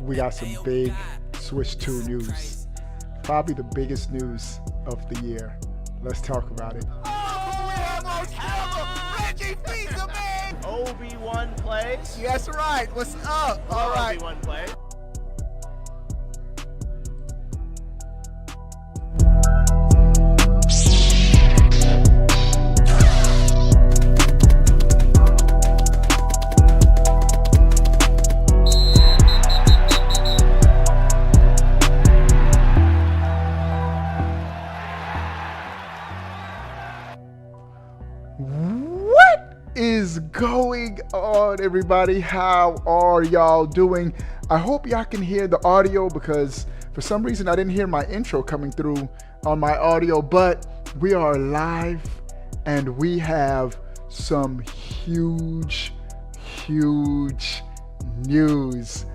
we got some big Switch 2 news. Probably the biggest news of the year. Let's talk about it. Obi-Wan plays. Yes, right. What's up? All right. Obi-Wan plays. What is going on, everybody? How are y'all doing? I hope y'all can hear the audio because for some reason I didn't hear my intro coming through on my audio, but we are live and we have some huge news.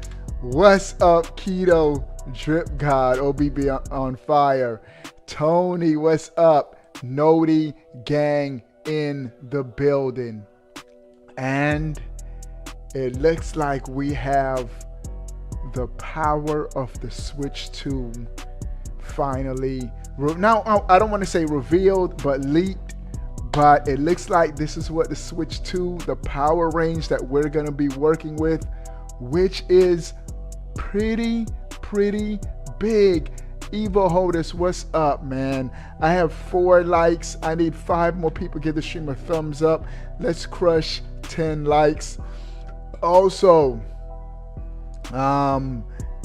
What's up, Keto, Drip God, OBB on fire, Tony, what's up, Noti gang in the building, and it looks like we have the power of the Switch 2 finally. Now, I don't want to say revealed, but leaked, but it looks like this is what the Switch 2, the power range that we're going to be working with, which is pretty big. Evo Holders, what's up, man? I have 4 likes. I need 5 more people. Give the stream a thumbs up. Let's crush 10 likes. Also,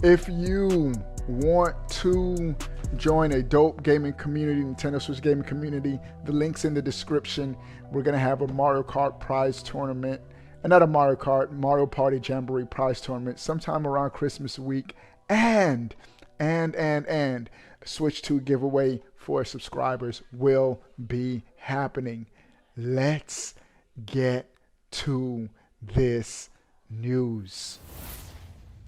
if you want to join a dope gaming community, Nintendo Switch gaming community, the link's in the description. We're gonna have a Mario Kart prize tournament, another Mario Kart, Mario Party Jamboree prize tournament sometime around Christmas week, and Switch 2 giveaway for subscribers will be happening. Let's get to this news.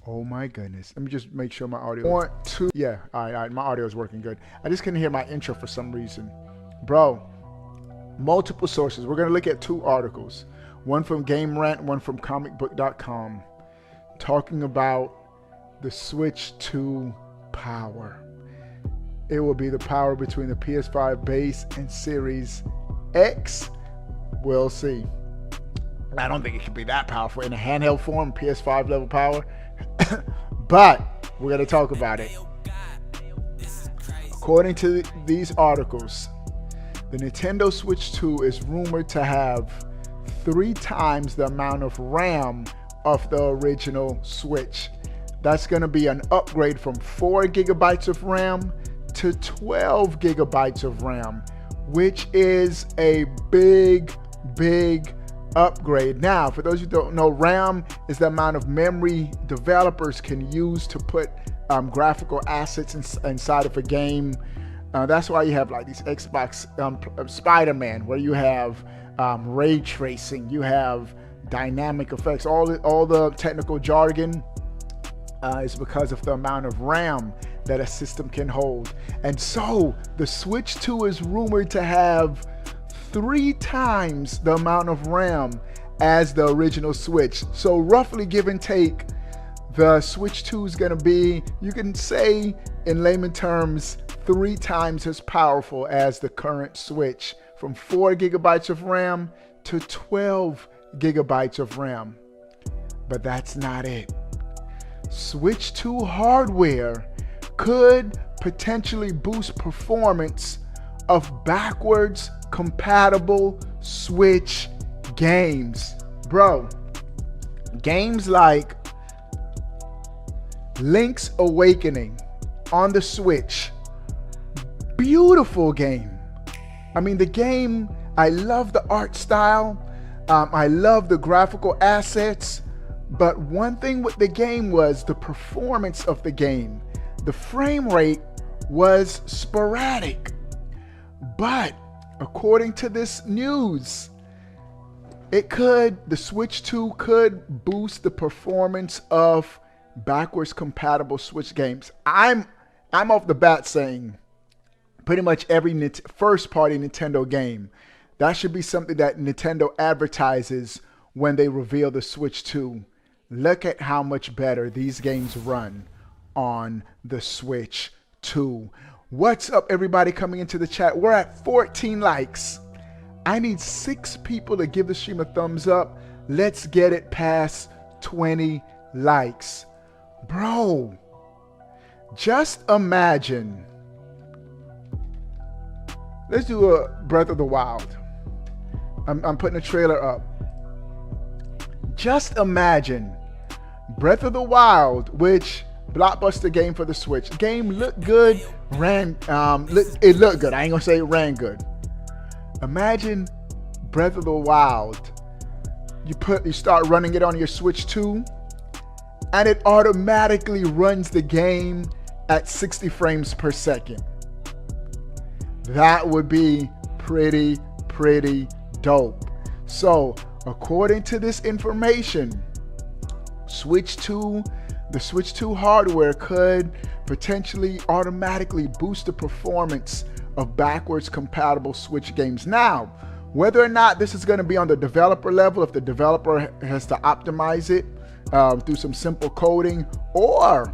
Oh my goodness. Let me just make sure my audio. Yeah, all right, my audio is working good. I just couldn't hear my intro for some reason. Bro, multiple sources. We're going to look at 2 articles. One from Game Rant, one from comicbook.com, talking about the Switch 2 power. It will be the power between the PS5 base and Series X. We'll see. I don't think it could be that powerful in a handheld form, PS5 level power, but we're going to talk about it. According to these articles, the Nintendo Switch 2 is rumored to have 3 times the amount of RAM of the original Switch. That's going to be an upgrade from 4 gigabytes of RAM to 12 gigabytes of RAM, which is a big upgrade. Now, for those who don't know, RAM is the amount of memory developers can use to put graphical assets inside of a game. That's why you have like these Xbox Spider-Man, where you have ray tracing, you have dynamic effects, all the technical jargon is because of the amount of RAM that a system can hold. And so the Switch 2 is rumored to have 3 times the amount of RAM as the original Switch. So roughly give and take, the Switch 2 is going to be, you can say in layman terms, 3 times as powerful as the current Switch, from 4 gigabytes of RAM to 12 gigabytes of RAM. But that's not it. Switch 2 hardware could potentially boost performance of backwards compatible Switch games. Bro, games like Link's Awakening on the Switch, beautiful game. I mean, the game, I love the art style, I love the graphical assets, but one thing with the game was the performance of the game. The frame rate was sporadic, but according to this news, the Switch 2 could boost the performance of backwards compatible Switch games. I'm off the bat saying pretty much every first party Nintendo game, that should be something that Nintendo advertises when they reveal the Switch 2. Look at how much better these games run on the Switch 2. What's up, everybody coming into the chat? We're at 14 likes. I need 6 people to give the stream a thumbs up. Let's get it past 20 likes. Bro, just imagine. Let's do a Breath of the Wild. I'm putting a trailer up. Just imagine Breath of the Wild, which blockbuster game for the Switch. Game looked good, it looked good. I ain't gonna say it ran good. Imagine Breath of the Wild. You start running it on your Switch 2, and it automatically runs the game at 60 frames per second. That would be pretty dope. So, according to this information, the Switch 2 hardware could potentially automatically boost the performance of backwards compatible Switch games. Now, whether or not this is going to be on the developer level, if the developer has to optimize it through some simple coding, or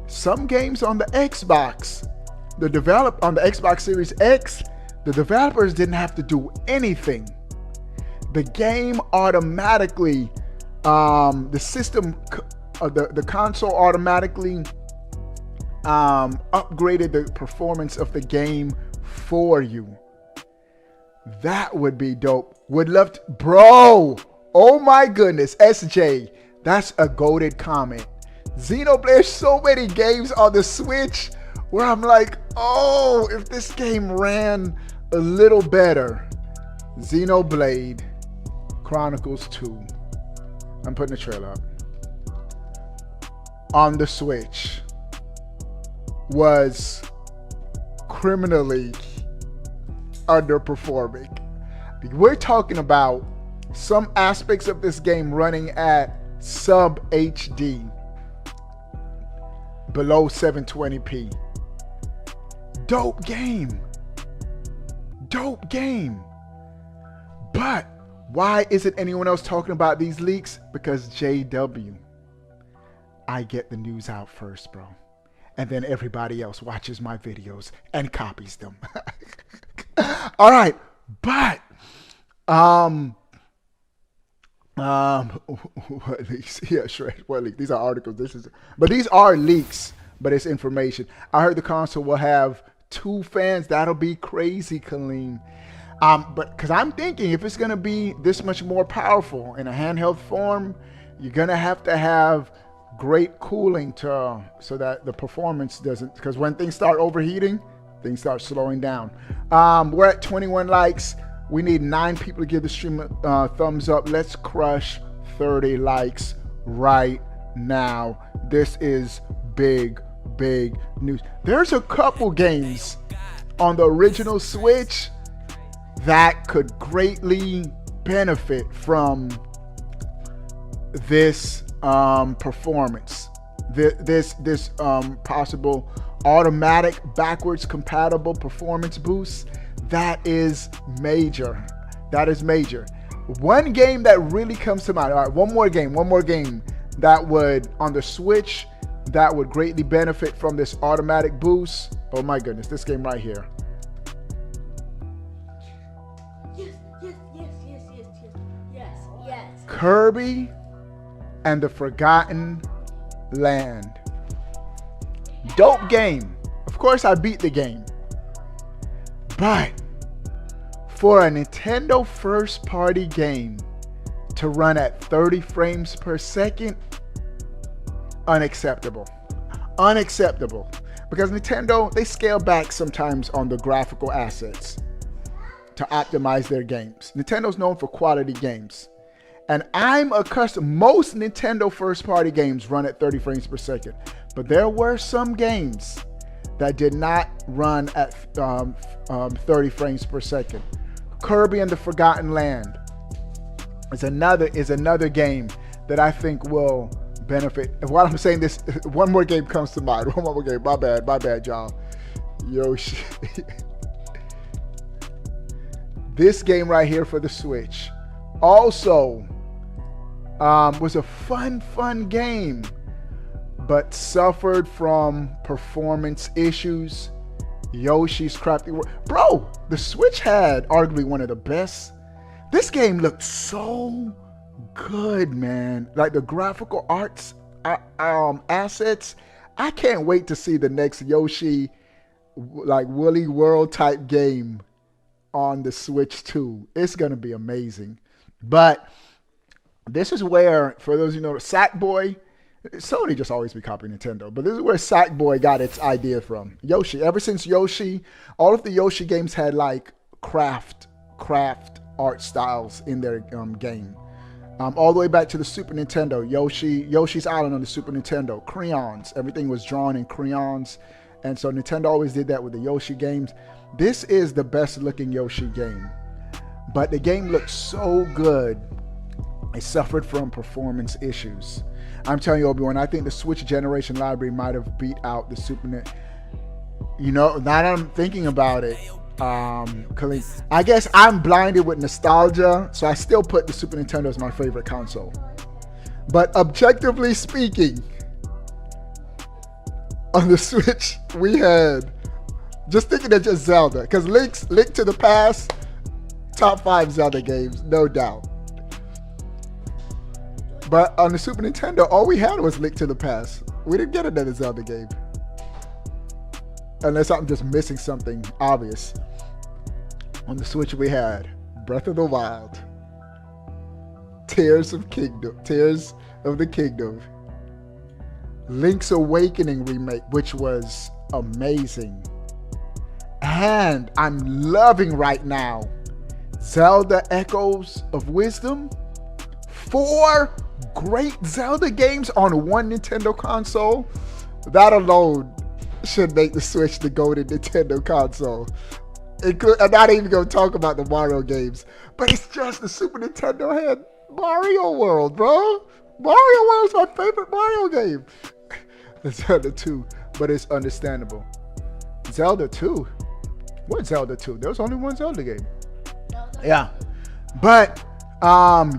some games on the Xbox, on the Xbox Series X, the developers didn't have to do anything. The game automatically, the console automatically upgraded the performance of the game for you. That would be dope. Would love to, bro. Oh my goodness, SJ, that's a goated comment. Xenoblade, there's so many games on the Switch where I'm like, oh, if this game ran a little better. Xenoblade Chronicles 2. I'm putting the trailer up. On the Switch was criminally underperforming. We're talking about some aspects of this game running at sub HD, below 720p. Dope game. But why isn't anyone else talking about these leaks? Because JW, I get the news out first, bro. And then everybody else watches my videos and copies them. All right, but what leaks? Yeah, sure. What leaks? These are articles. But these are leaks, but it's information. I heard the console will have 2 fans. That'll be crazy, Colleen. But because I'm thinking if it's gonna be this much more powerful in a handheld form, you're gonna have to have great cooling so that the performance doesn't, because when things start overheating, things start slowing down. We're at 21 likes. We need 9 people to give the stream a thumbs up. Let's crush 30 likes right now. This is big news. There's a couple games on the original Switch that could greatly benefit from this performance, this possible automatic backwards compatible performance boost. That is major. One game that really comes to mind. All right, one more game that would, on the Switch, that would greatly benefit from this automatic boost. Oh my goodness, this game right here. Yes. Kirby and the Forgotten Land. Dope game. Of course, I beat the game. But for a Nintendo first-party game to run at 30 frames per second, unacceptable. Because Nintendo, they scale back sometimes on the graphical assets to optimize their games. Nintendo's known for quality games. And I'm accustomed, most Nintendo first-party games run at 30 frames per second. But there were some games that did not run at 30 frames per second. Kirby and the Forgotten Land is another game that I think will benefit. And while I'm saying this, one more game comes to mind. One more game. My bad, y'all. Yo, shit. This game right here for the Switch also Was a fun game, but suffered from performance issues. Yoshi's Crafty World. Bro, the Switch had arguably one of the best. This game looked so good, man. Like the graphical arts, assets. I can't wait to see the next Yoshi, like Woolly World type game on the Switch 2. It's going to be amazing. But this is where, for those you know, Sackboy, Sony just always be copying Nintendo, but this is where Sackboy got its idea from. Yoshi. Ever since Yoshi, all of the Yoshi games had like craft art styles in their game. All the way back to the Super Nintendo, Yoshi's Island on the Super Nintendo, crayons. Everything was drawn in crayons, and so Nintendo always did that with the Yoshi games. This is the best looking Yoshi game, but the game looked so good. It suffered from performance issues. I'm telling you, Obi-Wan, I think the Switch generation library might have beat out the Super Nintendo. You know, now that I'm thinking about it, I guess I'm blinded with nostalgia, so I still put the Super Nintendo as my favorite console. But objectively speaking, on the Switch, we had, just thinking of just Zelda, because Link to the Past, top 5 Zelda games, no doubt. But on the Super Nintendo, all we had was Link to the Past. We didn't get another Zelda game. Unless I'm just missing something obvious. On the Switch, we had Breath of the Wild, Tears of the Kingdom, Link's Awakening remake, which was amazing. And I'm loving right now Zelda Echoes of Wisdom. 4 great Zelda games on one Nintendo console. That alone should make the Switch the golden Nintendo console. I'm not even going to talk about the Mario games, but it's just the Super Nintendo had Mario World, bro. Mario World is my favorite Mario game. Zelda 2, but it's understandable. Zelda 2? What Zelda 2? There was only one Zelda game. Yeah. But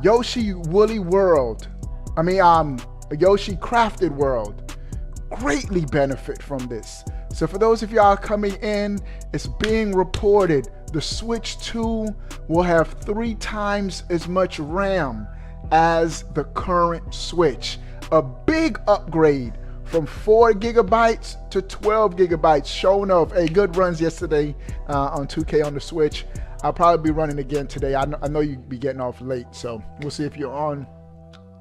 Yoshi Woolly World, Yoshi Crafted World, greatly benefit from this. So for those of y'all coming in, it's being reported the Switch 2 will have 3 times as much RAM as the current Switch. A big upgrade from 4 gigabytes to 12 gigabytes. Showing off good runs yesterday on 2K on the Switch. I'll probably be running again today. I know you'd be getting off late, so we'll see if you're on.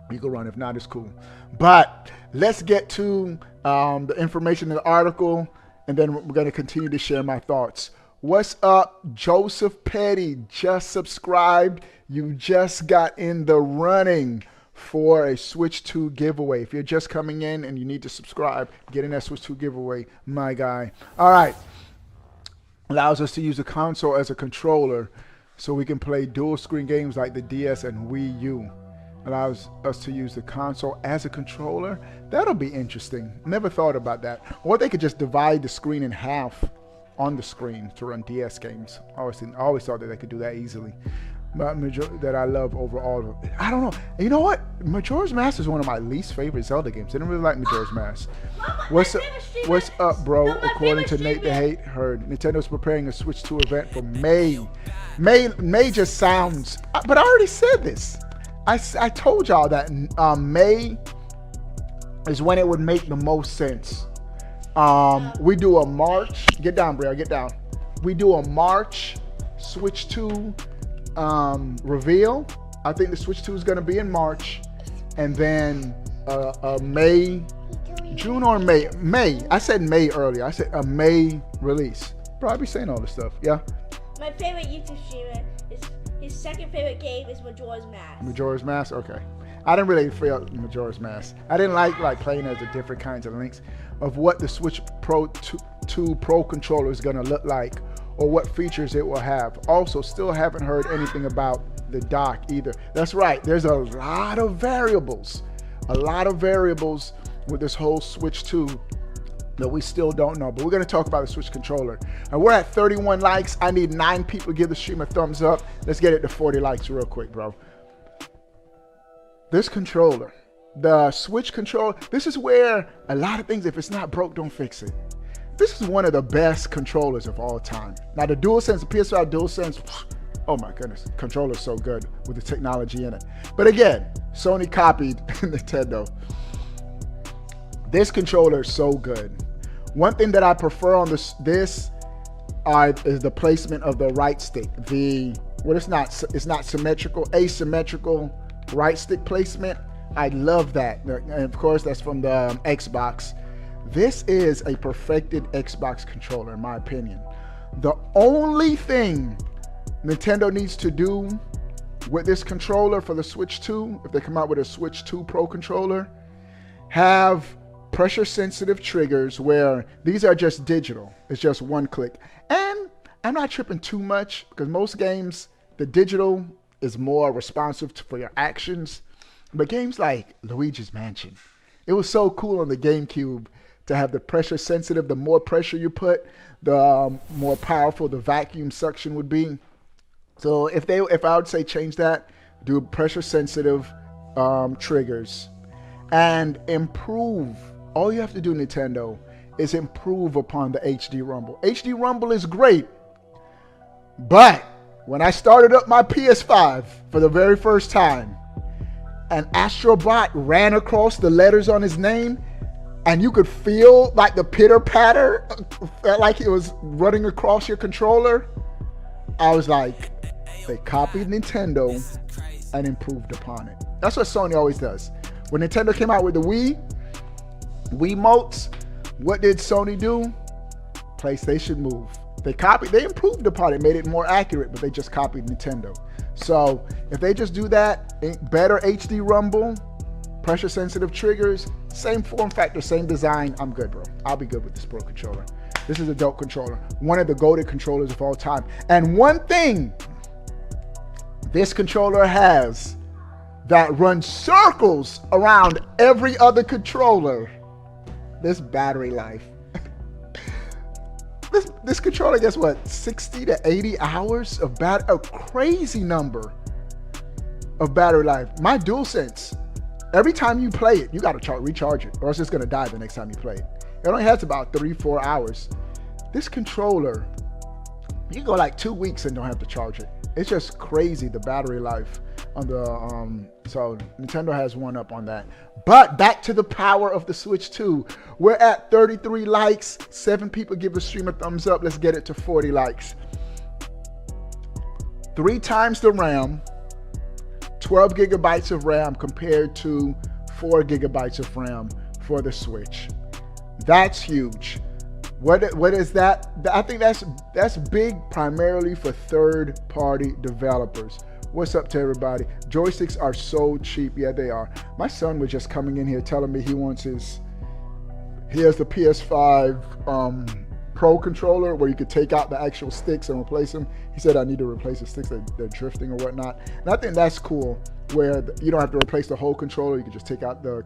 You can run. If not, it's cool. But let's get to the information in the article, and then we're going to continue to share my thoughts. What's up? Joseph Petty just subscribed. You just got in the running for a Switch 2 giveaway. If you're just coming in and you need to subscribe, get in that Switch 2 giveaway, my guy. All right. Allows us to use the console as a controller so we can play dual screen games like the DS and Wii U. Allows us to use the console as a controller. That'll be interesting. Never thought about that. Or they could just divide the screen in half on the screen to run DS games. I always thought that they could do that easily. But that I love overall. I don't know. You know what? Majora's Mask is one of my least favorite Zelda games. I didn't really like Majora's Mask. What's up, bro? According to Nate the Hate, heard Nintendo's preparing a Switch 2 event for May. May just sounds. But I already said this. I told y'all that May is when it would make the most sense. We do a March. Get down, Bria. Get down. We do a March Switch 2 reveal. I think the Switch 2 is going to be in March, and then May, June or May. I said May earlier. I said a May release. Probably saying all this stuff. Yeah. My favorite YouTube streamer is his second favorite game is Majora's Mask. Majora's Mask. Okay. I didn't really feel Majora's Mask. I didn't like playing as the different kinds of links of what the Switch Pro 2 Pro controller is going to look like, or what features it will have. Also, still haven't heard anything about the dock either. That's right, there's a lot of variables with this whole Switch 2 that we still don't know, but we're gonna talk about the Switch controller. And we're at 31 likes. I need 9 people to give the stream a thumbs up. Let's get it to 40 likes real quick, bro. This controller, the Switch controller, this is where a lot of things, if it's not broke, don't fix it. This is one of the best controllers of all time. Now the DualSense, the PS5 DualSense, oh my goodness, controller's so good with the technology in it. But again, Sony copied Nintendo. This controller is so good. One thing that I prefer on this is the placement of the right stick. It's not symmetrical, asymmetrical right stick placement. I love that. And of course, that's from the Xbox. This is a perfected Xbox controller, in my opinion. The only thing Nintendo needs to do with this controller for the Switch 2, if they come out with a Switch 2 Pro controller, have pressure sensitive triggers where these are just digital. It's just one click. And I'm not tripping too much because most games, the digital is more responsive for your actions. But games like Luigi's Mansion, it was so cool on the GameCube to have the pressure sensitive. The more pressure you put, the more powerful the vacuum suction would be. So if I would say change that, do pressure sensitive triggers and improve. All you have to do, Nintendo, is improve upon the HD Rumble. HD Rumble is great, but when I started up my PS5 for the very first time, an Astrobot ran across the letters on his name, and you could feel like the pitter patter, felt like it was running across your controller. I was like, they copied Nintendo and improved upon it. That's what Sony always does. When Nintendo came out with the Wiimotes, what did Sony do? PlayStation Move. They improved upon it, made it more accurate, but they just copied Nintendo. So if they just do that, better HD Rumble, pressure sensitive triggers, same form factor, same design, I'm good, bro. I'll be good with this Pro controller. This is a dope controller. One of the GOATed controllers of all time. And one thing this controller has that runs circles around every other controller, this battery life. This controller gets what, 60 to 80 hours of a crazy number of battery life. My DualSense, every time you play it, you gotta recharge it, or it's just gonna die the next time you play it. It only has about 3-4 hours. This controller, you can go like 2 weeks and don't have to charge it. It's just crazy, the battery life on the so Nintendo has one up on that. But back to the power of the Switch 2. We're at 33 likes. 7 people give the stream a thumbs up. Let's get it to 40 likes. 3 times the RAM, 12 gigabytes of RAM compared to 4 gigabytes of RAM for the Switch. That's huge. What is that? I think that's big primarily for third-party developers. What's up to everybody? Joysticks are so cheap. Yeah, they are. My son was just coming in here telling me he has the PS5 Pro controller where you could take out the actual sticks and replace them. He said, I need to replace the sticks, they're drifting or whatnot. And I think that's cool, where you don't have to replace the whole controller. You can just take out the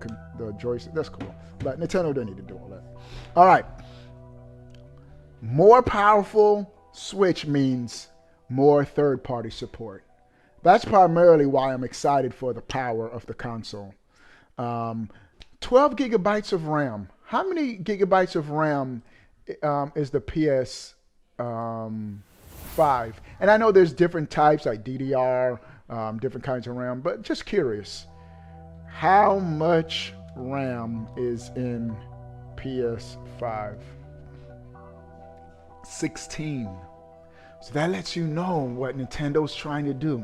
joystick. That's cool. But Nintendo doesn't need to do all that. All right. More powerful Switch means more third-party support. That's primarily why I'm excited for the power of the console. 12 gigabytes of RAM. How many gigabytes of RAM is the PS5? And I know there's different types like DDR, different kinds of RAM, but just curious. How much RAM is in PS5? 16. So that lets you know what Nintendo's trying to do.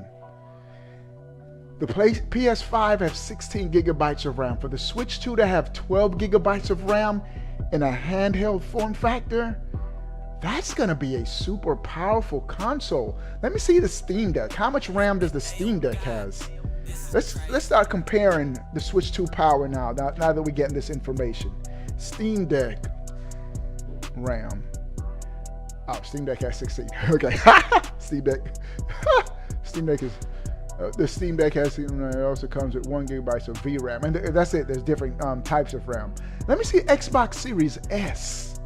The PS5 has 16 gigabytes of RAM. For the Switch 2 to have 12 gigabytes of RAM in a handheld form factor, that's going to be a super powerful console. Let me see the Steam Deck. How much RAM does the Steam Deck has? Let's start comparing the Switch 2 power now that we're getting this information. Steam Deck RAM. Oh, Steam Deck has 16. Okay. Steam Deck. Steam Deck is... the Steam Deck it also comes with 1 gigabyte of VRAM. And that's it. There's different types of RAM. Let me see Xbox Series S.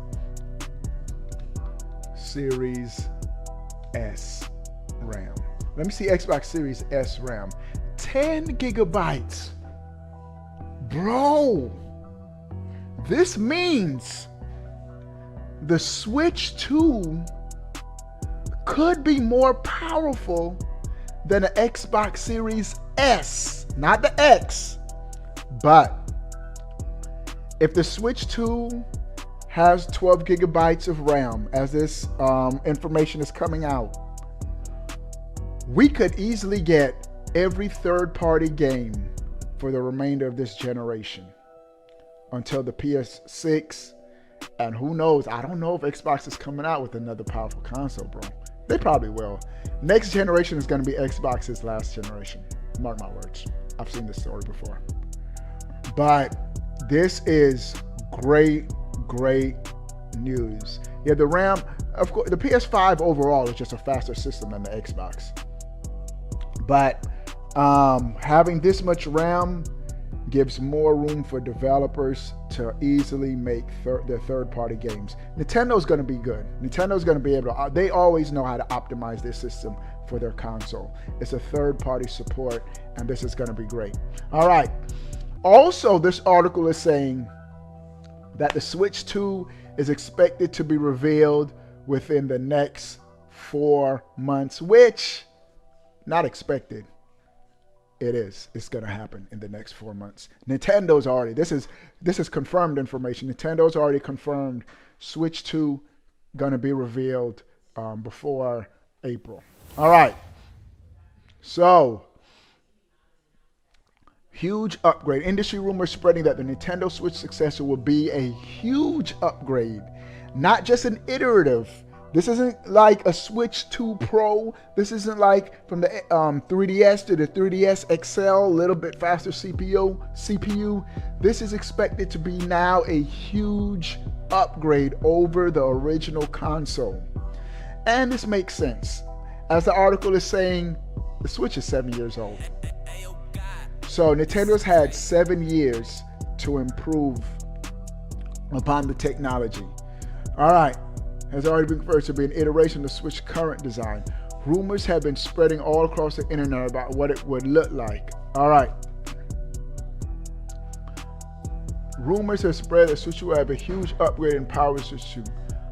Series S RAM. Let me see Xbox Series S RAM. 10 gigabytes Bro, this means the Switch 2 could be more powerful than the Xbox Series S, not the X. But if the Switch 2 has 12 gigabytes of RAM, as this information is coming out, we could easily get every third-party game for the remainder of this generation until the PS6. And who knows? I don't know if Xbox is coming out with another powerful console, bro. They probably will. Next generation is going to be Xbox's last generation. Mark my words. I've seen this story before. But this is great news. Yeah, the RAM, of course, the PS5 overall is just a faster system than the Xbox. But having this much RAM gives more room for developers to easily make their third-party games. Nintendo's going to be good. Nintendo's going to be able to, they always know how to optimize their system for their console. It's a third-party support, and this is going to be great. All right. Also, this article is saying that the Switch 2 is expected to be revealed within the next 4 months, which, not expected. It is. It's going to happen in the next 4 months. Nintendo's already, this is confirmed information. Nintendo's already confirmed Switch 2 going to be revealed before April. All right. So, huge upgrade. Industry rumors spreading that the Nintendo Switch successor will be a huge upgrade, not just an iterative. This isn't like a Switch 2 Pro. This isn't like from the 3DS to the 3DS XL, a little bit faster CPU. This is expected to be now a huge upgrade over the original console. And this makes sense. As the article is saying, the Switch is 7 years old. So Nintendo's had 7 years to improve upon the technology. All right. Has already been confirmed to be an iteration of the Switch's current design. Rumors have been spreading all across the internet about what it would look like. All right. Rumors have spread that Switch will have a huge upgrade in power Switch 2.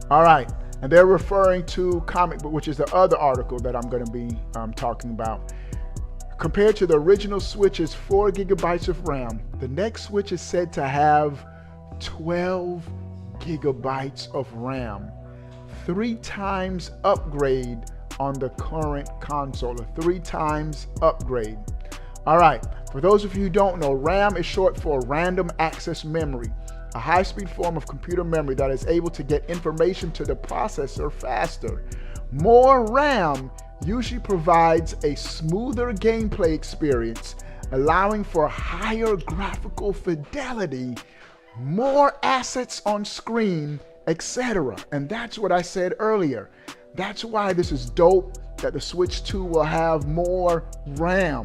All right. And they're referring to Comic Book, which is the other article that I'm going to be talking about. Compared to the original Switch's 4 gigabytes of RAM, the next Switch is said to have 12 gigabytes of RAM. 3 times upgrade on the current console, a 3 times upgrade. All right, for those of you who don't know, RAM is short for random access memory, a high-speed form of computer memory that is able to get information to the processor faster. More RAM usually provides a smoother gameplay experience, allowing for higher graphical fidelity, more assets on screen, etc. And that's what I said earlier. That's why this is dope that the Switch 2 will have more RAM.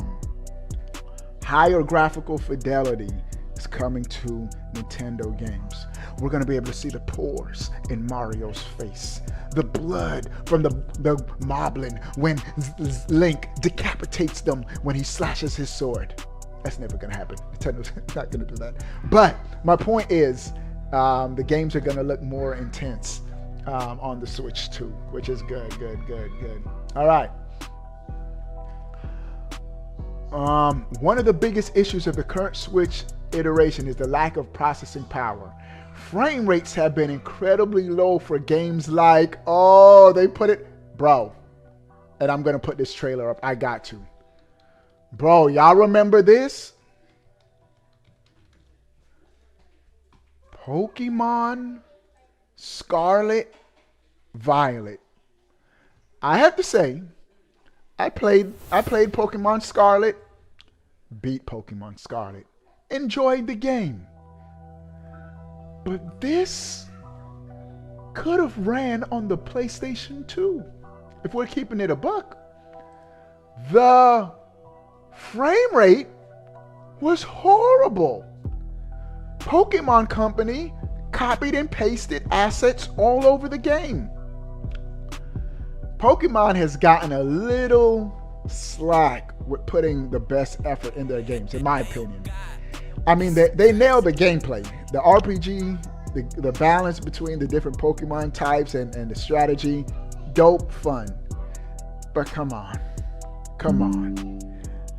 Higher graphical fidelity is coming to Nintendo games. We're going to be able to see the pores in Mario's face, the blood from the moblin when Link decapitates them when he slashes his sword. That's never going to happen. Nintendo's not going to do that. But my point is, the games are going to look more intense on the Switch 2, which is good. All right. One of the biggest issues of the current Switch iteration is the lack of processing power. Frame rates have been incredibly low for games like, they put it, bro, and I'm going to put this trailer up. I got to. Bro, y'all remember this? Pokemon Scarlet Violet. I have to say, I played Pokemon Scarlet, beat Pokemon Scarlet, enjoyed the game. But this could have ran on the PlayStation 2, if we're keeping it a buck. The frame rate was horrible. Pokemon Company copied and pasted assets all over the game. Pokemon has gotten a little slack with putting the best effort in their games, in my opinion. I mean, they nailed the gameplay, the RPG, the balance between the different Pokemon types and the strategy, dope, fun. But come on.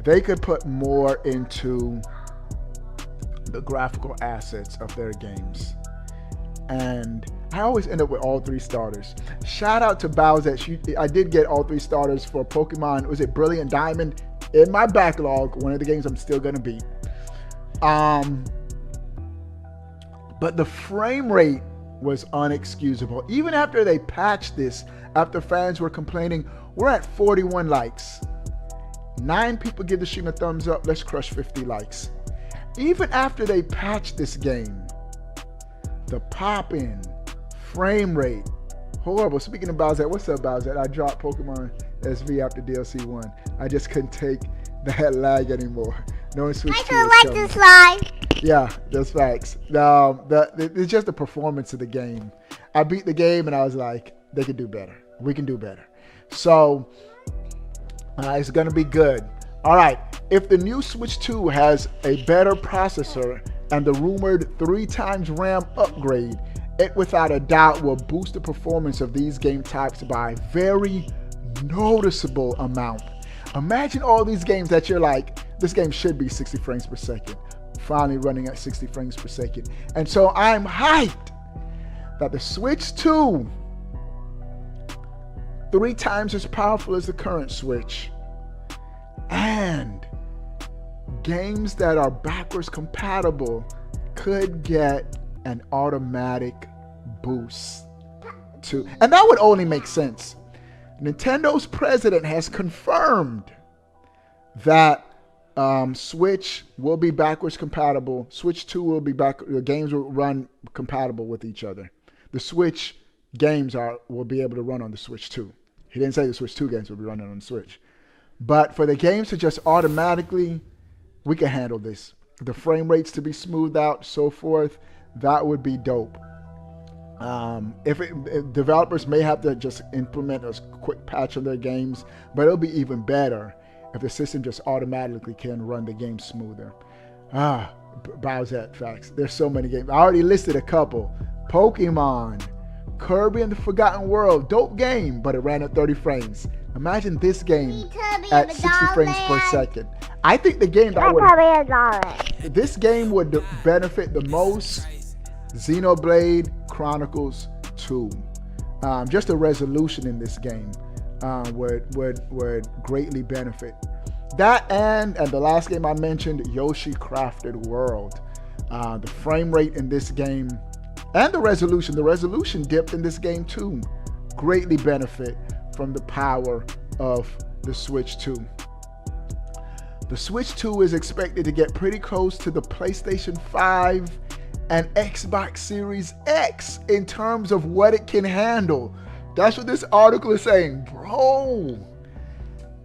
They could put more into the graphical assets of their games. And I always end up with all 3 starters. Shout out to Bowsette. I did get all 3 starters for Pokemon. Was it Brilliant Diamond? In my backlog, one of the games I'm still gonna beat. But the frame rate was unexcusable. Even after they patched this, after fans were complaining, we're at 41 likes. 9 people give the stream a thumbs up. Let's crush 50 likes. Even after they patched this game, the pop-in, frame rate, horrible. Speaking of Bowsette, what's up, Bowsette? I dropped Pokemon SV after DLC 1. I just couldn't take that lag anymore. No one switched to it. I don't like this live. Yeah, that's facts. It's just the performance of the game. I beat the game and I was like, they could do better. We can do better. So it's going to be good. All right. If the new Switch 2 has a better processor and the rumored 3 times RAM upgrade, it without a doubt will boost the performance of these game types by a very noticeable amount. Imagine all these games that you're like, this game should be 60 frames per second. Finally running at 60 frames per second. And so I'm hyped that the Switch 2, 3 times as powerful as the current Switch, and games that are backwards compatible could get an automatic boost to, and that would only make sense. Nintendo's president has confirmed that Switch will be backwards compatible. Switch 2 will be the games will run compatible with each other. The Switch games will be able to run on the Switch 2. He didn't say the Switch 2 games will be running on the Switch. But for the games to just automatically, we can handle this. The frame rates to be smoothed out, so forth, that would be dope. If developers may have to just implement a quick patch on their games, but it'll be even better if the system just automatically can run the game smoother. Bowsette facts. There's so many games. I already listed a couple. Pokemon, Kirby and the Forgotten World, dope game, but it ran at 30 frames. Imagine this game at 60 frames per second. I think the game this game would benefit the most, Xenoblade Chronicles 2. Just the resolution in this game would greatly benefit. That and the last game I mentioned, Yoshi Crafted World. The frame rate in this game and the resolution dipped in this game too. Greatly benefit from the power of the Switch 2. The Switch 2 is expected to get pretty close to the PlayStation 5 and Xbox Series X in terms of what it can handle. That's what this article is saying. Bro,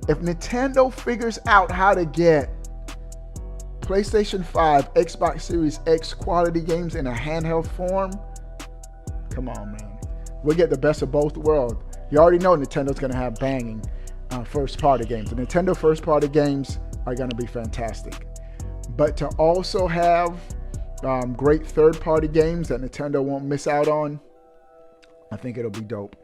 if Nintendo figures out how to get PlayStation 5, Xbox Series X quality games in a handheld form, come on, man. We'll get the best of both worlds. You already know Nintendo's going to have banging first-party games. The Nintendo first-party games are going to be fantastic. But to also have great third-party games that Nintendo won't miss out on, I think it'll be dope.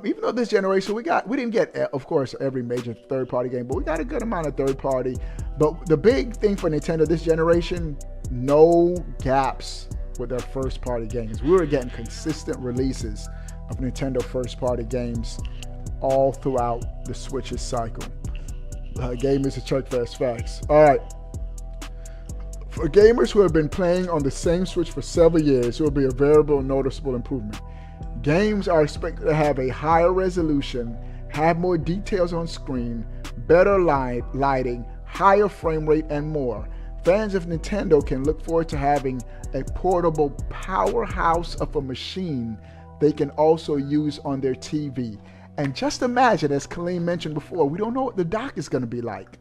Even though this generation, we didn't get, of course, every major third-party game, but we got a good amount of third-party. But the big thing for Nintendo this generation, no gaps with their first-party games. We were getting consistent releases of Nintendo first-party games all throughout the Switch's cycle. Game is a church fast facts. All right. For gamers who have been playing on the same Switch for several years, it will be a variable noticeable improvement. Games are expected to have a higher resolution, have more details on screen, better lighting, higher frame rate, and more. Fans of Nintendo can look forward to having a portable powerhouse of a machine they can also use on their TV. And just imagine, as Colleen mentioned before, we don't know what the dock is going to be like.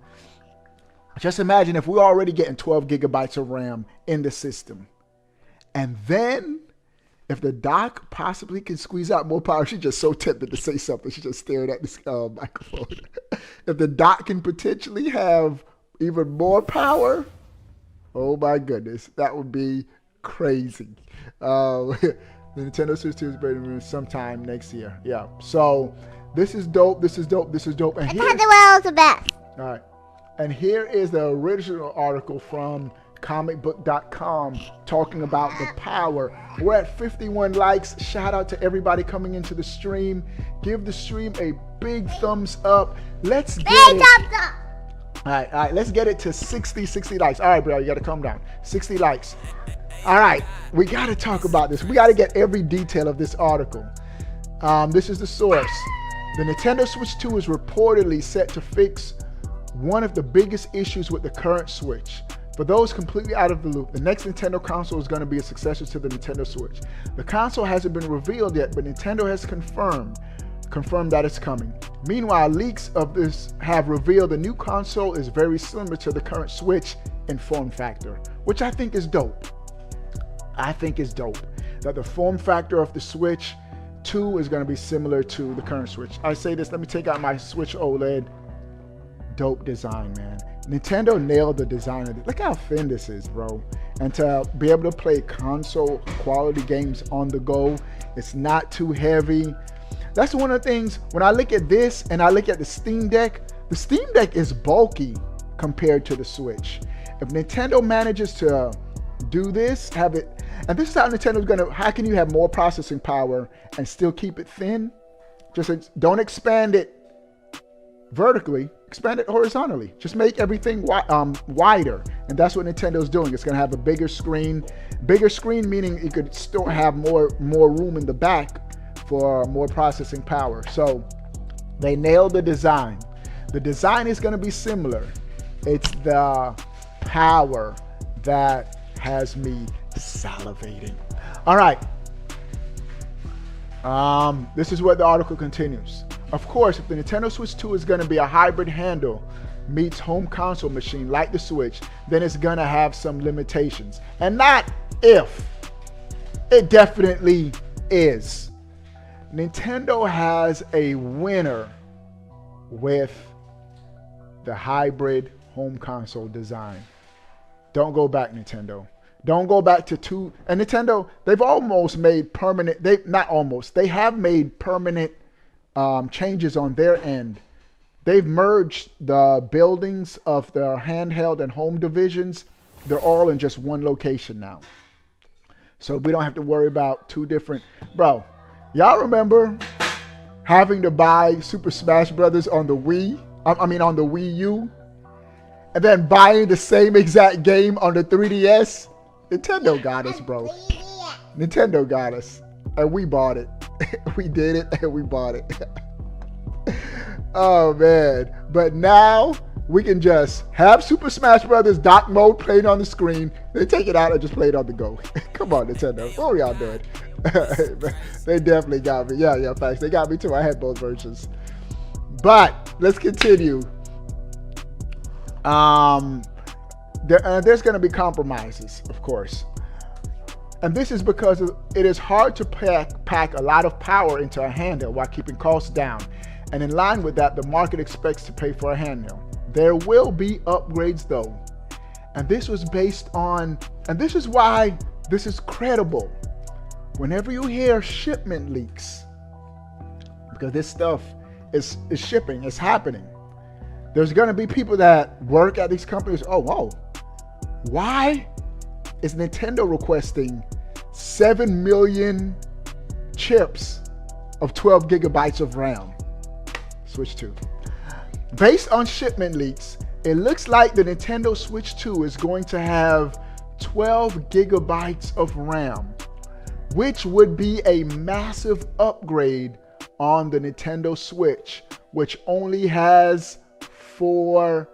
Just imagine if we're already getting 12 gigabytes of RAM in the system. And then, if the dock possibly can squeeze out more power, she's just so tempted to say something. She just stared at this microphone. If the dock can potentially have even more power, Oh my goodness, that would be crazy. The Nintendo Switch 2 is ready sometime next year. Yeah. So this is dope. This is dope. This is dope. And I thought the world was the best. all right. And here is the original article from comicbook.com talking about the power. We're at 51 likes. Shout out to everybody coming into the stream. Give the stream a big thumbs up. Let's get it. Thumbs up. All right, let's get it to 60 likes. All right, bro, you got to calm down. 60 likes. All right, we got to talk about this. We got to get every detail of this article. This is the source. The Nintendo Switch 2 is reportedly set to fix one of the biggest issues with the current Switch. For those completely out of the loop, the next Nintendo console is going to be a successor to the Nintendo Switch. The console hasn't been revealed yet, but Nintendo has confirmed that it's coming. Meanwhile, leaks of this have revealed the new console is very similar to the current Switch in form factor, which I think is dope. I think is dope that the form factor of the Switch 2 is going to be similar to the current Switch. I say this, let me take out my Switch OLED. Dope design, man. Nintendo nailed the design of it. Look how thin this is, bro. And to be able to play console quality games on the go, it's not too heavy. That's one of the things, when I look at this and I look at the Steam Deck is bulky compared to the Switch. If Nintendo manages to do this, have it, and this is how Nintendo's gonna, how can you have more processing power and still keep it thin? Just don't expand it vertically, expand it horizontally. Just make everything wider. And that's what Nintendo's doing. It's gonna have a bigger screen meaning you could still have more room in the back for more processing power. So they nailed the design. The design is going to be similar. It's the power that has me salivating. All right. This is what the article continues. Of course, if the Nintendo Switch 2 is going to be a hybrid handle meets home console machine like the Switch, then it's going to have some limitations. And not if. It definitely is. Nintendo has a winner with the hybrid home console design. Don't go back, Nintendo. Don't go back to two. And Nintendo, they've almost made permanent, they have made permanent changes on their end. They've merged the buildings of their handheld and home divisions. They're all in just one location now. So we don't have to worry about two different, bro. Y'all remember having to buy Super Smash Brothers on the Wii? On the Wii U? And then buying the same exact game on the 3DS? Nintendo got us, bro. Nintendo got us. And we bought it. We did it and we bought it. Oh, man. But now we can just have Super Smash Brothers dock mode playing on the screen. They take it out and just play it on the go. Come on, Nintendo. What are y'all doing? They definitely got me. Yeah, facts. They got me too. I had both versions. But let's continue. There's going to be compromises, of course. And this is because it is hard to pack a lot of power into a handheld while keeping costs down. And in line with that, the market expects to pay for a handheld. There will be upgrades though. And this was based on, and this is why this is credible. Whenever you hear shipment leaks, because this stuff is shipping, it's happening. There's going to be people that work at these companies. Oh, whoa. Why is Nintendo requesting 7 million chips of 12 gigabytes of RAM? Switch 2. Based on shipment leaks, it looks like the Nintendo Switch 2 is going to have 12 gigabytes of RAM, which would be a massive upgrade on the Nintendo Switch, which only has 4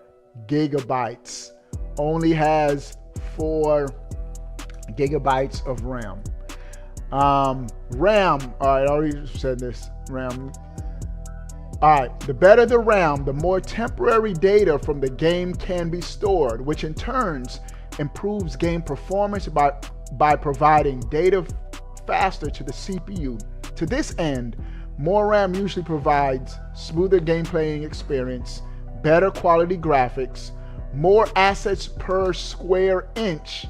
gigabytes. Only has 4 gigabytes of RAM. RAM, all right, I already said this. RAM. All right, the better the RAM, the more temporary data from the game can be stored, which in turn improves game performance by providing data faster to the CPU. To this end, more RAM usually provides smoother game playing experience, better quality graphics, more assets per square inch,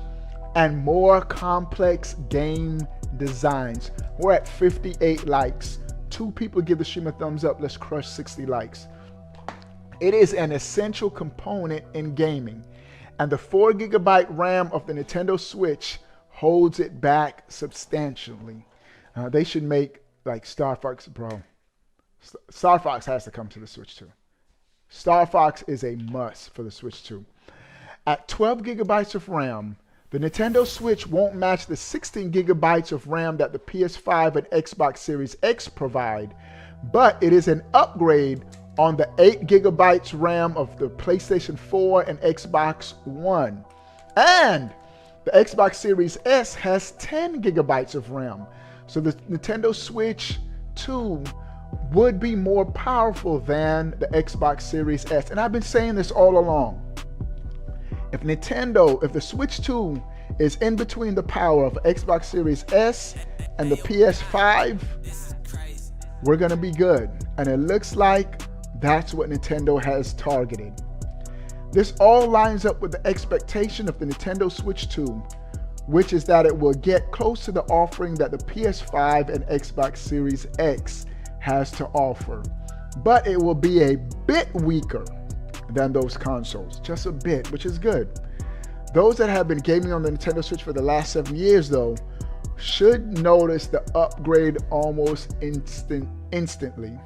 and more complex game designs. We're at 58 likes. 2 people give the stream a thumbs up. Let's crush 60 likes. It is an essential component in gaming, and the 4GB RAM of the Nintendo Switch holds it back substantially. They should make like Star Fox, bro. Star Fox has to come to the Switch 2. Star Fox is a must for the Switch 2. At 12 gigabytes of RAM, the Nintendo Switch won't match the 16 gigabytes of RAM that the PS5 and Xbox Series X provide, but it is an upgrade on the 8 gigabytes RAM of the PlayStation 4 and Xbox One. And the Xbox Series S has 10 gigabytes of RAM. So the Nintendo Switch 2 would be more powerful than the Xbox Series S. And I've been saying this all along. If the Switch 2 is in between the power of Xbox Series S and the PS5, we're gonna be good. And it looks like that's what Nintendo has targeted. This all lines up with the expectation of the Nintendo Switch 2, which is that it will get close to the offering that the PS5 and Xbox Series X has to offer. But it will be a bit weaker than those consoles, just a bit, which is good. Those that have been gaming on the Nintendo Switch for the last 7 years, though, should notice the upgrade almost instantly.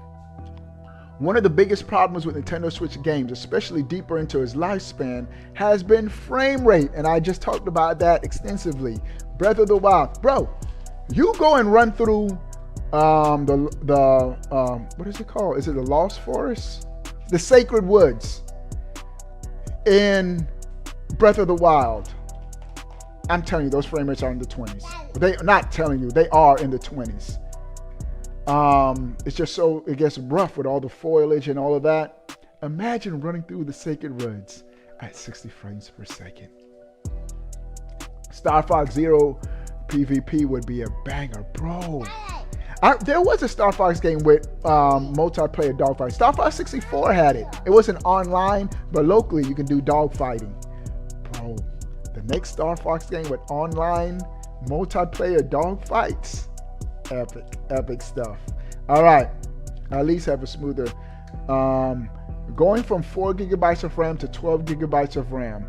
One of the biggest problems with Nintendo Switch games, especially deeper into its lifespan, has been frame rate, and I just talked about that extensively. Breath of the Wild, bro, you go and run through what is it called? Is it the Lost Forest? The Sacred Woods in Breath of the Wild. I'm telling you, those frame rates are in the 20s. They not telling you, they are in the 20s. It's just so, it gets rough with all the foliage and all of that. Imagine running through the Sacred Woods at 60 frames per second. Star Fox Zero PvP would be a banger, bro. There was a Star Fox game with multiplayer dogfighting. Star Fox 64 had it. It wasn't online, but locally you can do dogfighting. Bro, the next Star Fox game with online multiplayer dogfights. Epic stuff. All right, at least have a smoother. Going from 4 gigabytes of RAM to 12 gigabytes of RAM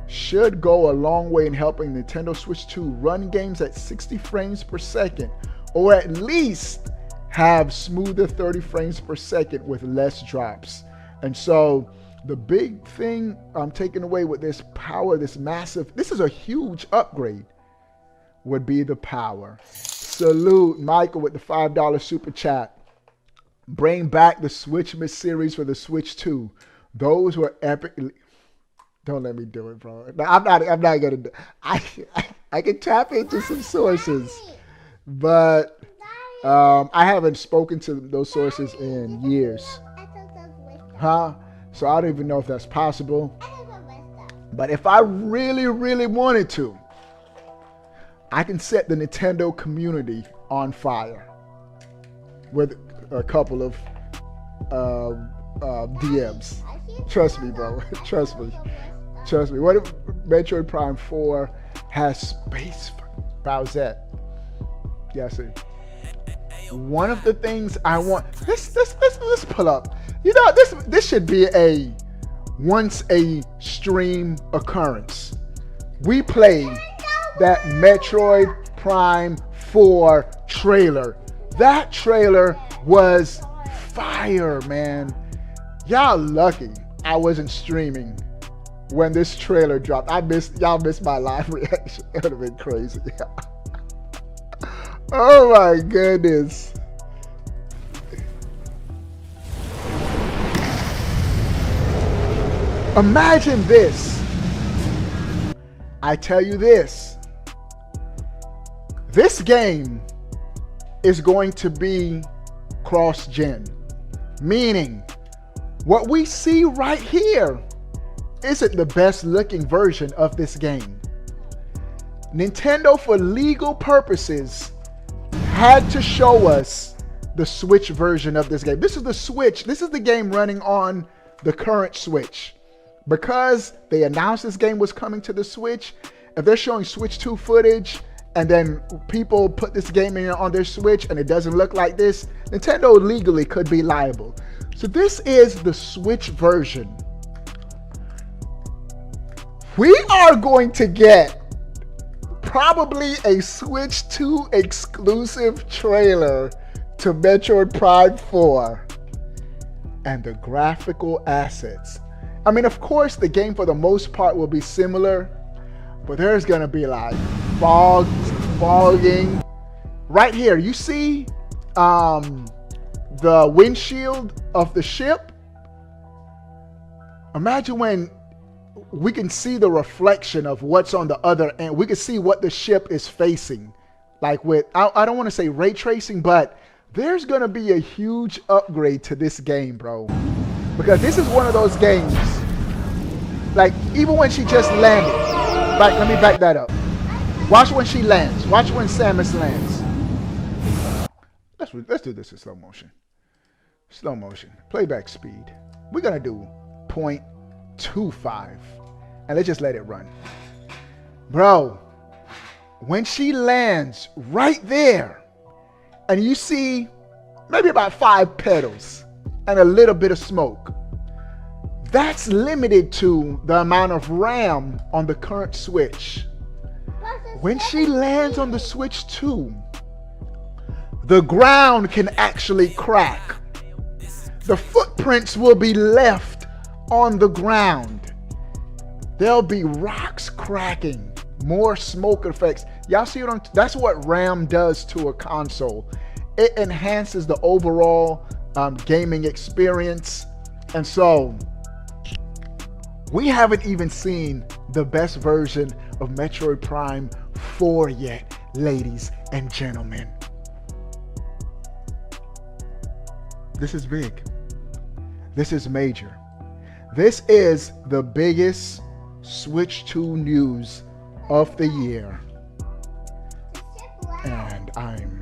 should go a long way in helping Nintendo Switch 2 run games at 60 frames per second, or at least have smoother 30 frames per second with less drops. And so the big thing I'm taking away with this power, this is a huge upgrade, would be the power. Salute Michael with the $5 super chat. Bring back the Switchmas series for the Switch 2. Those were epically. Don't let me do it, bro. No, I'm not gonna do. I can tap into some sources, but I haven't spoken to those sources in years. Huh? So I don't even know if that's possible. But if I really, really wanted to, I can set the Nintendo community on fire with a couple of DMs. Trust me, bro. Trust me. What if Metroid Prime 4 has space? Bowsette. Yeah, see. One of the things I want. Let's pull up. You know, this should be a once a stream occurrence. We play that Metroid Prime 4 trailer. That trailer was fire, man. Y'all lucky I wasn't streaming when this trailer dropped. Y'all missed my live reaction. It would have been crazy. Oh my goodness. Imagine this. I tell you this. This game is going to be cross-gen. Meaning, what we see right here isn't the best looking version of this game. Nintendo, for legal purposes, had to show us the Switch version of this game. This is the Switch. This is the game running on the current Switch. because they announced this game was coming to the Switch, if they're showing Switch 2 footage and then people put this game in on their Switch and it doesn't look like this, Nintendo legally could be liable. So this is the Switch version. We are going to get probably a Switch 2 exclusive trailer to Metroid Prime 4. And the graphical assets. I mean, of course, the game for the most part will be similar, but there's gonna be like fogging. Right here, you see the windshield of the ship? Imagine when we can see the reflection of what's on the other end. We can see what the ship is facing. Like with, I don't want to say ray tracing, but there's going to be a huge upgrade to this game, bro. Because this is one of those games, like even when she just landed. Let me back that up. Watch when she lands. Watch when Samus lands. Let's do this in slow motion. Slow motion. Playback speed. We're going to do 0.25. And let's just let it run. Bro, when she lands right there, and you see maybe about 5 petals and a little bit of smoke, that's limited to the amount of RAM on the current Switch. When she lands on the Switch 2, the ground can actually crack. The footprints will be left on the ground. There'll be rocks cracking, more smoke effects. Y'all see what that's what RAM does to a console. It enhances the overall gaming experience. And so we haven't even seen the best version of Metroid Prime 4 yet, ladies and gentlemen. This is big. This is major. This is the biggest Switch 2 news of the year. And I'm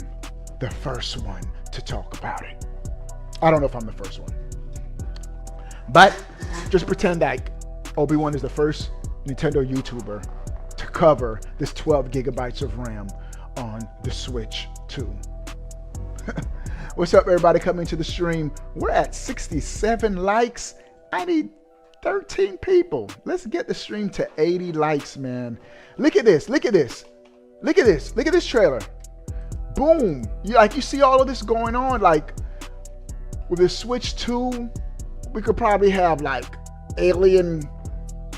the first one to talk about it. I don't know if I'm the first one, but just pretend like Obi-Wan is the first Nintendo YouTuber to cover this 12 gigabytes of RAM on the Switch 2. What's up, everybody coming to the stream? We're at 67 likes. I need 13 people. Let's get the stream to 80 likes, man. Look at this. Look at this. Look at this. Look at this trailer. Boom. You see all of this going on. Like with the Switch 2, we could probably have like alien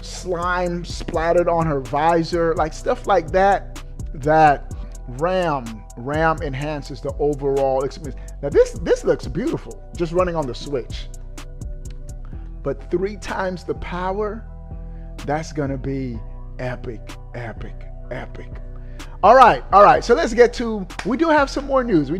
slime splattered on her visor, like stuff like that. That RAM enhances the overall experience. Now this looks beautiful just running on the Switch. But 3 times the power, that's gonna be epic, epic, epic. All right. So let's get to, we do have some more news. We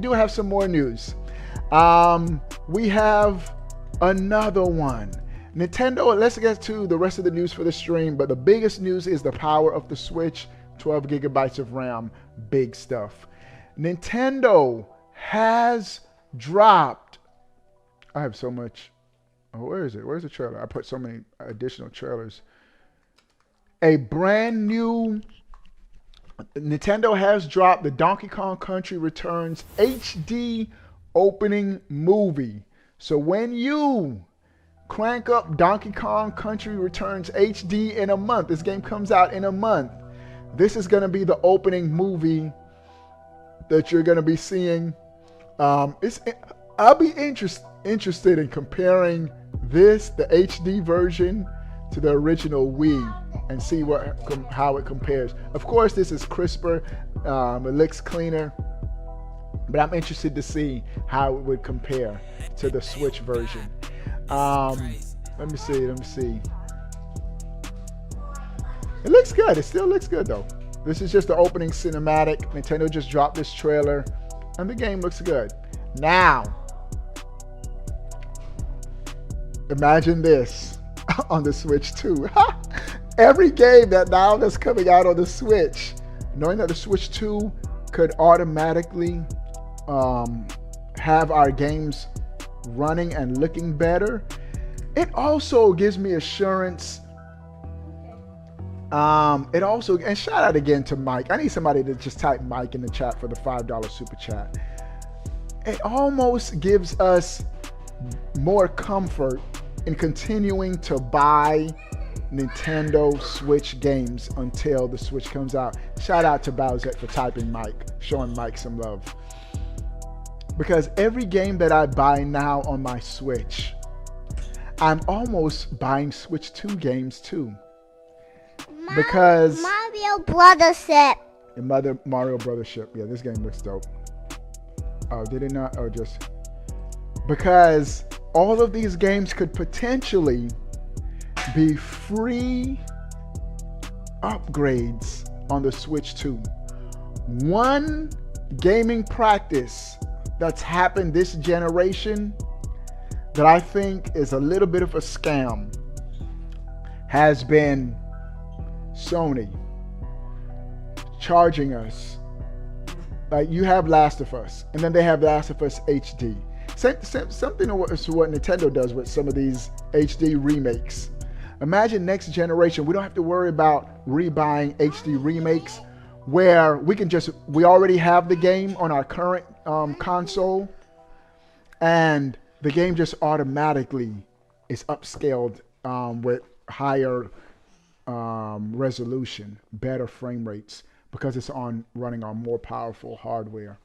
have another one. Nintendo, let's get to the rest of the news for the stream, but the biggest news is the power of the Switch, 12 gigabytes of RAM, big stuff. Nintendo has dropped, I have so much, oh, where is it? Where's the trailer? I put so many additional trailers. A brand new, Nintendo has dropped the Donkey Kong Country Returns HD opening movie. So when you crank up Donkey Kong Country Returns HD in a month, this game comes out in a month, this is going to be the opening movie that you're going to be seeing. I'll be interested in comparing this, the HD version, to the original Wii and see how it compares. Of course, this is crisper, it looks cleaner, but I'm interested to see how it would compare to the Switch version. Let me see. It looks good. It still looks good though. This is just the opening cinematic. Nintendo just dropped this trailer and the game looks good. Now, imagine this on the Switch 2. Every game that's coming out on the Switch, knowing that the Switch 2 could automatically have our games running and looking better, it also gives me assurance It also, and shout out again to Mike. I need somebody to just type Mike in the chat for the $5 super chat. It almost gives us more comfort in continuing to buy Nintendo Switch games until the Switch comes out. Shout out to Bowsette for typing Mike, showing Mike some love. Because every game that I buy now on my Switch, I'm almost buying Switch 2 games too. Because Mario Brothers ship. the Mario Brothers ship. Yeah, this game looks dope. Oh, did it not? Oh, just because all of these games could potentially be free upgrades on the Switch 2. One gaming practice that's happened this generation that I think is a little bit of a scam has been Sony charging us. Like, you have Last of Us, and then they have Last of Us HD. Something to what Nintendo does with some of these HD remakes. Imagine next generation, we don't have to worry about rebuying HD remakes where we already have the game on our current console, and the game just automatically is upscaled with higher resolution, better frame rates, because it's running on more powerful hardware.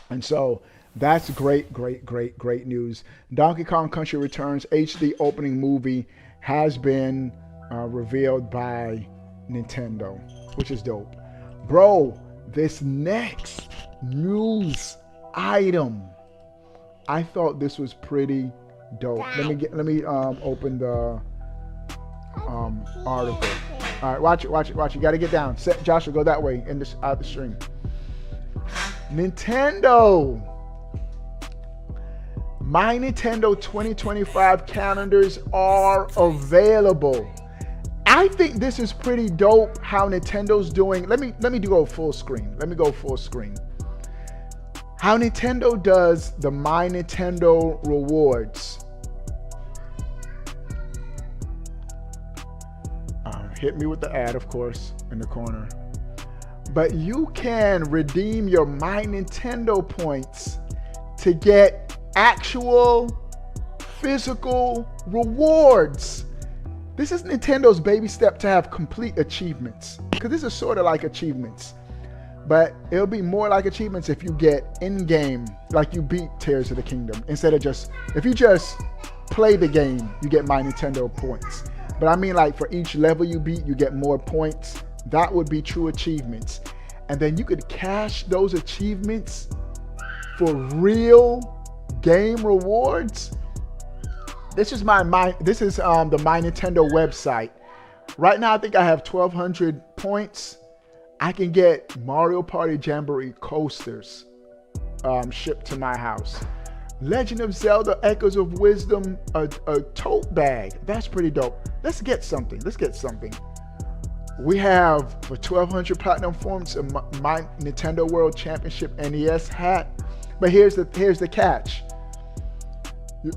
And so that's great news. Donkey Kong Country Returns HD opening movie has been revealed by Nintendo, which is dope. Bro, this next news item, I thought this was pretty dope. Let me open the article. All right, watch it. You got to get down. Joshua, go that way out the stream. Nintendo. My Nintendo 2025 calendars are available. I think this is pretty dope how Nintendo's doing. Let me go full screen. How Nintendo does the My Nintendo rewards. Hit me with the ad, of course, in the corner. But you can redeem your My Nintendo points to get actual physical rewards. This is Nintendo's baby step to have complete achievements, because this is sort of like achievements, but it'll be more like achievements if you get in-game, like you beat Tears of the Kingdom, instead of if you just play the game, you get My Nintendo points. But I mean, like, for each level you beat, you get more points. That would be true achievements. And then you could cash those achievements for real game rewards. This is the My Nintendo website. Right now, I think I have 1,200 points. I can get Mario Party Jamboree coasters shipped to my house. Legend of Zelda Echoes of Wisdom, a tote bag. That's pretty dope. Let's get something. We have for 1,200 platinum points a My Nintendo World Championship NES hat. But here's the catch.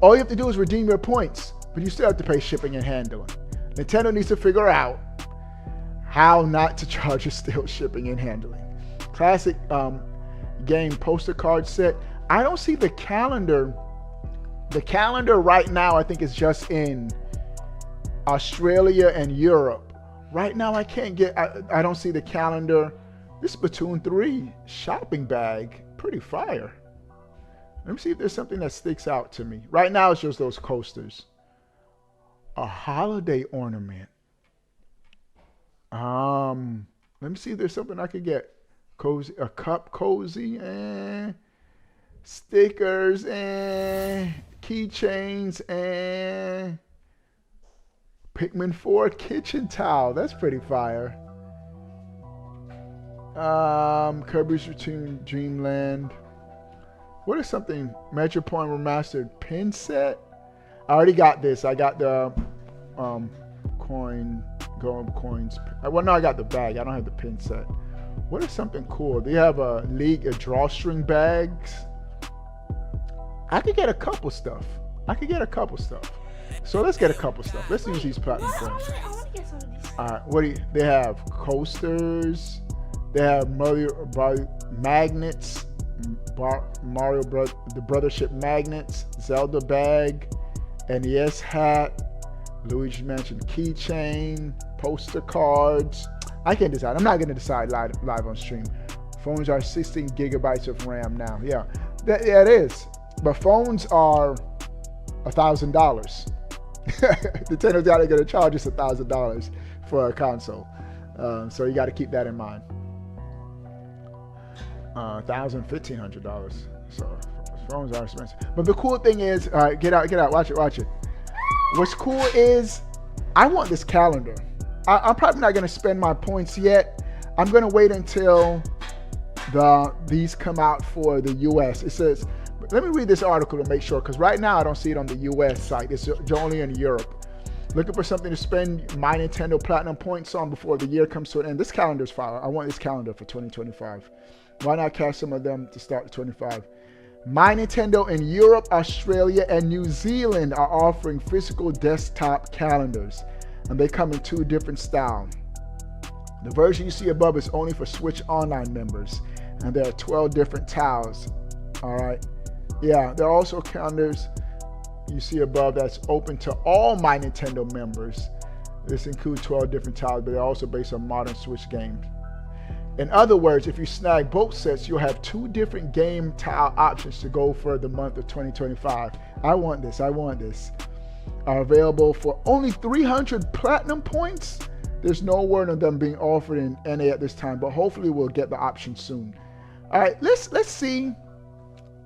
All you have to do is redeem your points, but you still have to pay shipping and handling. Nintendo needs to figure out how not to charge you still shipping and handling. Classic game poster card set. I don't see the calendar. The calendar right now, I think, is just in Australia and Europe. Right now, I can't get, I don't see the calendar. This Splatoon 3 shopping bag, pretty fire. Let me see if there's something that sticks out to me. Right now, it's just those coasters. A holiday ornament. Let me see if there's something I could get. Cozy, a cup cozy, stickers, keychains, Pikmin 4 kitchen towel. That's pretty fire. Kirby's Return Dreamland. What is something? Metroid Prime Remastered pin set. I already got this. I got the gold coins. Well, no, I got the bag. I don't have the pin set. What is something cool? They have a drawstring bags. I could get a couple stuff. So let's get a couple stuff. Let's use these platinum What? points. I want to get some of these. All right, what do you? They have coasters. They have magnets, Mario the Brothership magnets, Zelda bag, NES hat, Luigi Mansion keychain, poster cards. I can't decide. I'm not going to decide live on stream. Phones are 16 gigabytes of RAM now. Yeah, it is. But phones are $1,000. Nintendo's got to charge us $1,000 for a console. So you got to keep that in mind. $1,500. So phones are expensive. But the cool thing is, all right, get out, watch it. What's cool is, I want this calendar. I'm probably not going to spend my points yet. I'm going to wait until these come out for the US. It says, let me read this article to make sure, because right now I don't see it on the US site. It's only in Europe. Looking for something to spend my Nintendo Platinum points on before the year comes to an end. This calendar's fire. I want this calendar for 2025. Why not cash some of them to start 25? My Nintendo in Europe, Australia, and New Zealand are offering physical desktop calendars, and they come in 2 different styles. The version you see above is only for Switch Online members, and there are 12 different tiles. All right. Yeah, there are also calendars you see above that's open to all My Nintendo members. This includes 12 different tiles, but they're also based on modern Switch games. In other words, if you snag both sets, you'll have 2 different game tile options to go for the month of 2025. I want this. Are available for only 300 platinum points. There's no word on them being offered in NA at this time, but hopefully we'll get the option soon. All right, let's see.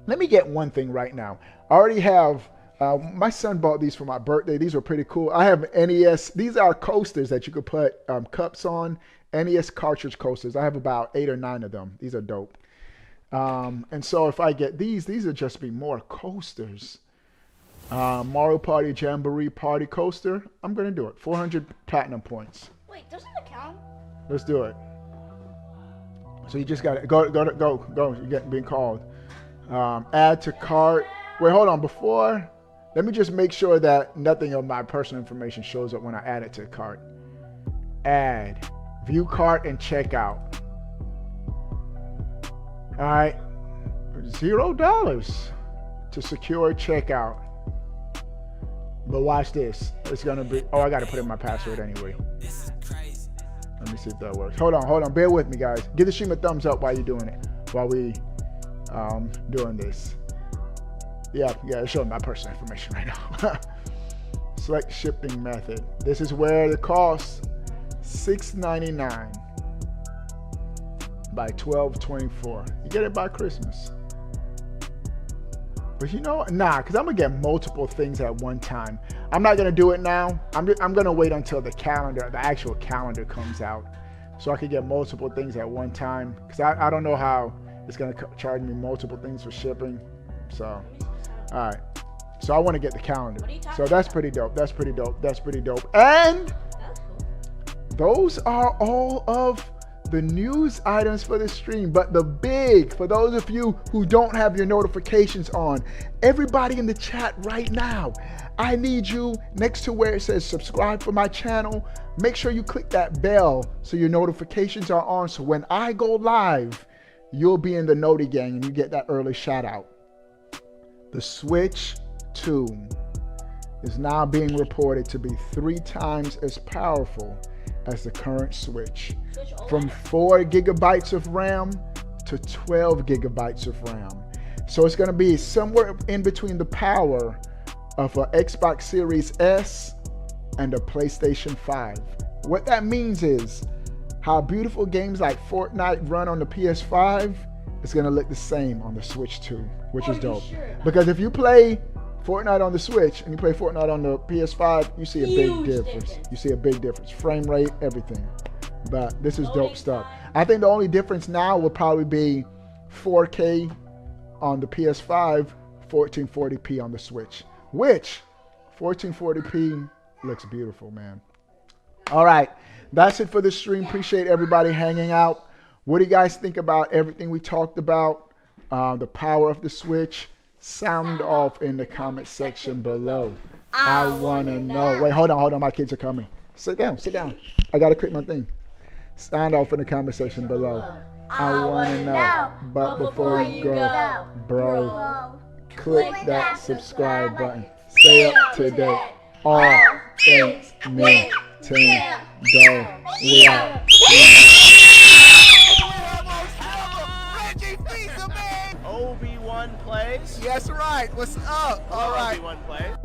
Let me get one thing right now. I already have, my son bought these for my birthday. These were pretty cool. I have NES. These are coasters that you could put cups on. NES cartridge coasters. I have about 8 or 9 of them. These are dope. And so if I get these will just be more coasters. Mario Party Jamboree Party Coaster. I'm going to do it. 400 platinum points. Wait, doesn't it count? Let's do it. So you just got to go. You're getting being called. Add to cart. Wait, hold on. Before, let me just make sure that nothing of my personal information shows up when I add it to the cart. Add. View cart and checkout. All right. $0 to secure checkout. But watch this. It's going to be... Oh, I got to put in my password anyway. Let me see if that works. Hold on. Bear with me, guys. Give the stream a thumbs up while you're doing it. While we doing this. Yeah, it's showing my personal information right now. Select shipping method. This is where the cost $6.99 by $12.24. You get it by Christmas. But you know, because I'm going to get multiple things at one time. I'm not going to do it now. I'm going to wait until the actual calendar comes out, so I can get multiple things at one time. Because I don't know how it's going to charge me multiple things for shipping. So, all right. So I want to get the calendar. So that's pretty dope. And those are all of the news items for the stream. But for those of you who don't have your notifications on, everybody in the chat right now, I need you next to where it says subscribe for my channel. Make sure you click that bell so your notifications are on. So when I go live, you'll be in the Noti gang and you get that early shout out. The Switch 2 is now being reported to be 3 times as powerful as the current Switch. From 4 gigabytes of RAM to 12 gigabytes of RAM. So it's going to be somewhere in between the power of an Xbox Series S and a PlayStation 5. What that means is how beautiful games like Fortnite run on the PS5 is going to look the same on the Switch 2, which is dope. Because if you play Fortnite on the Switch and you play Fortnite on the PS5, you see a big difference. You see a big difference. Frame rate, everything. But this is dope stuff. I think the only difference now will probably be 4K on the PS5, 1440p on the Switch. Which 1440p looks beautiful, man. All right. That's it for the stream. Appreciate everybody hanging out. What do you guys think about everything we talked about? The power of the Switch? Sound off in the comment section below. I wanna know. Wait, hold on. My kids are coming. Sit down. I gotta quit my thing. Sound off in the comment section below. I wanna know. But before you go, bro, click that subscribe button. Stay up to date. All things Nintendo. We out. Obi-Wan plays. Yes, right. What's up? All right. Obi-Wan plays.